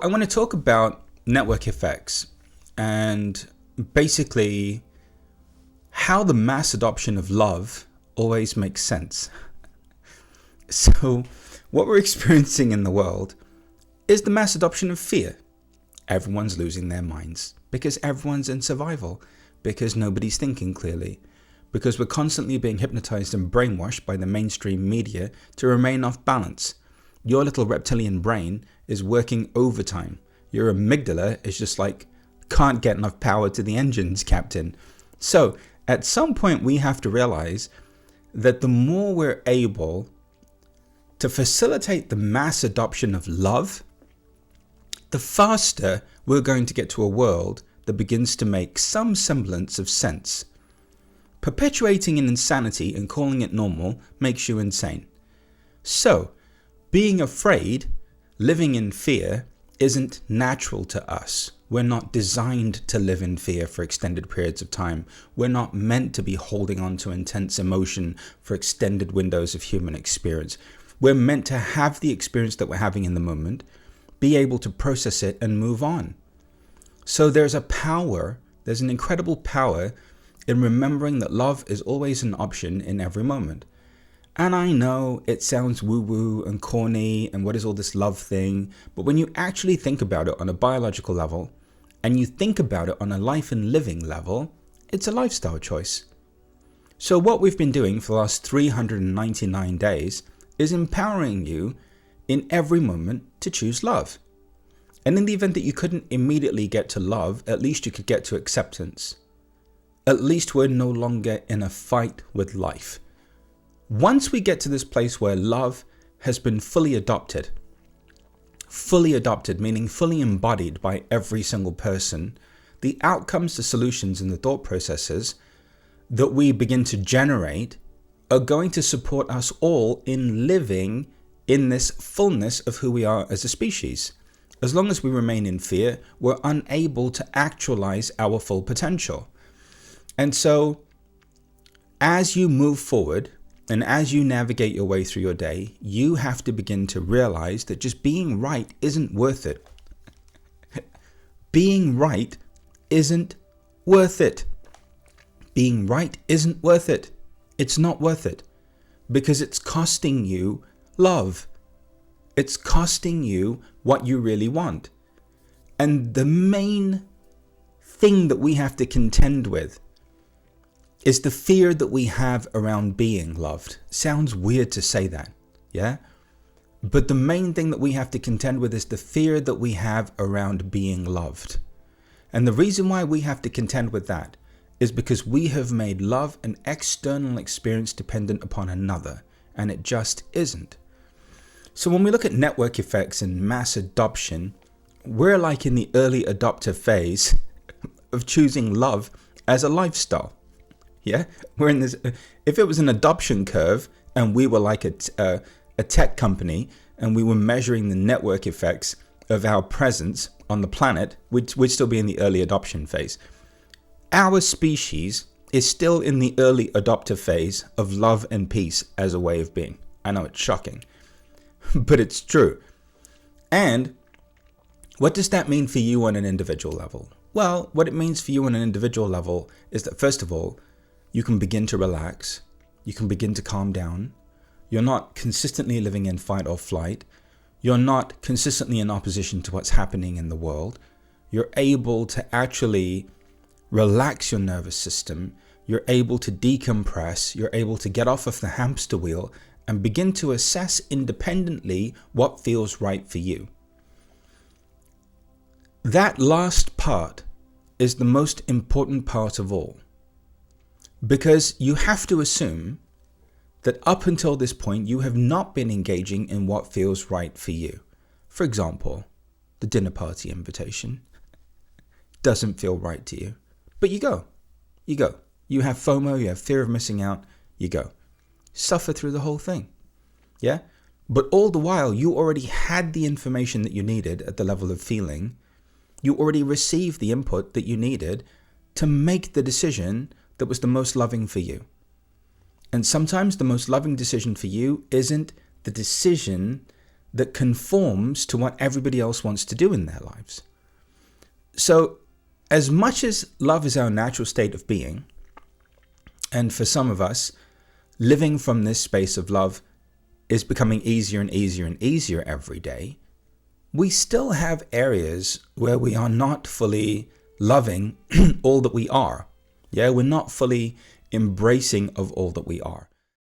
I want to talk about network effects and basically how the mass adoption of love always makes sense. So what we're experiencing in the world is the mass adoption of fear. Everyone's losing their minds because everyone's in survival, because nobody's thinking clearly, because we're constantly being hypnotized and brainwashed by the mainstream media to remain off balance. Your little reptilian brain is working overtime. Your amygdala is just like, can't get enough power to the engines, Captain. So at some point we have to realize that the more we're able to facilitate the mass adoption of love, the faster we're going to get to a world that begins to make some semblance of sense. Perpetuating an insanity and calling it normal makes you insane. So, being afraid, living in fear, isn't natural to us. We're not designed to live in fear for extended periods of time. We're not meant to be holding on to intense emotion for extended windows of human experience. We're meant to have the experience that we're having in the moment, be able to process it and move on. So there's an incredible power in remembering that love is always an option in every moment. And I know it sounds woo-woo and corny and what is all this love thing, but when you actually think about it on a biological level and you think about it on a life and living level, it's a lifestyle choice. So what we've been doing for the last 399 days is empowering you in every moment to choose love. And in the event that you couldn't immediately get to love, at least you could get to acceptance. At least we're no longer in a fight with life. Once we get to this place where love has been fully adopted meaning fully embodied by every single person, the outcomes, the solutions, and the thought processes that we begin to generate are going to support us all in living in this fullness of who we are as a species. As long as we remain in fear, we're unable to actualize our full potential. And so, as you move forward, and as you navigate your way through your day, you have to begin to realize that just being right isn't worth it. Being right isn't worth it. Being right isn't worth it. It's not worth it because it's costing you love. It's costing you what you really want. And the main thing that we have to contend with is the fear that we have around being loved. Sounds weird to say that, yeah? But the main thing that we have to contend with is the fear that we have around being loved. And the reason why we have to contend with that is because we have made love an external experience dependent upon another, and it just isn't. So when we look at network effects and mass adoption, we're like in the early adopter phase of choosing love as a lifestyle. Yeah, we're in this. If it was an adoption curve and we were like a tech company and we were measuring the network effects of our presence on the planet, we'd still be in the early adoption phase. Our species is still in the early adopter phase of love and peace as a way of being. I know it's shocking, but it's true. And what does that mean for you on an individual level? Well, what it means for you on an individual level is that, first of all, you can begin to relax. You can begin to calm down. You're not consistently living in fight or flight. You're not consistently in opposition to what's happening in the world. You're able to actually relax your nervous system. You're able to decompress. You're able to get off of the hamster wheel and begin to assess independently what feels right for you. That last part is the most important part of all. Because you have to assume that up until this point, you have not been engaging in what feels right for you. For example, the dinner party invitation doesn't feel right to you, but you go. You have FOMO, you have fear of missing out, you go. Suffer through the whole thing. Yeah? But all the while, you already had the information that you needed at the level of feeling. You already received the input that you needed to make the decision that was the most loving for you. And sometimes the most loving decision for you isn't the decision that conforms to what everybody else wants to do in their lives. So as much as love is our natural state of being, and for some of us, living from this space of love is becoming easier and easier and easier every day, we still have areas where we are not fully loving all that we are. Yeah, we're not fully embracing of all that we are.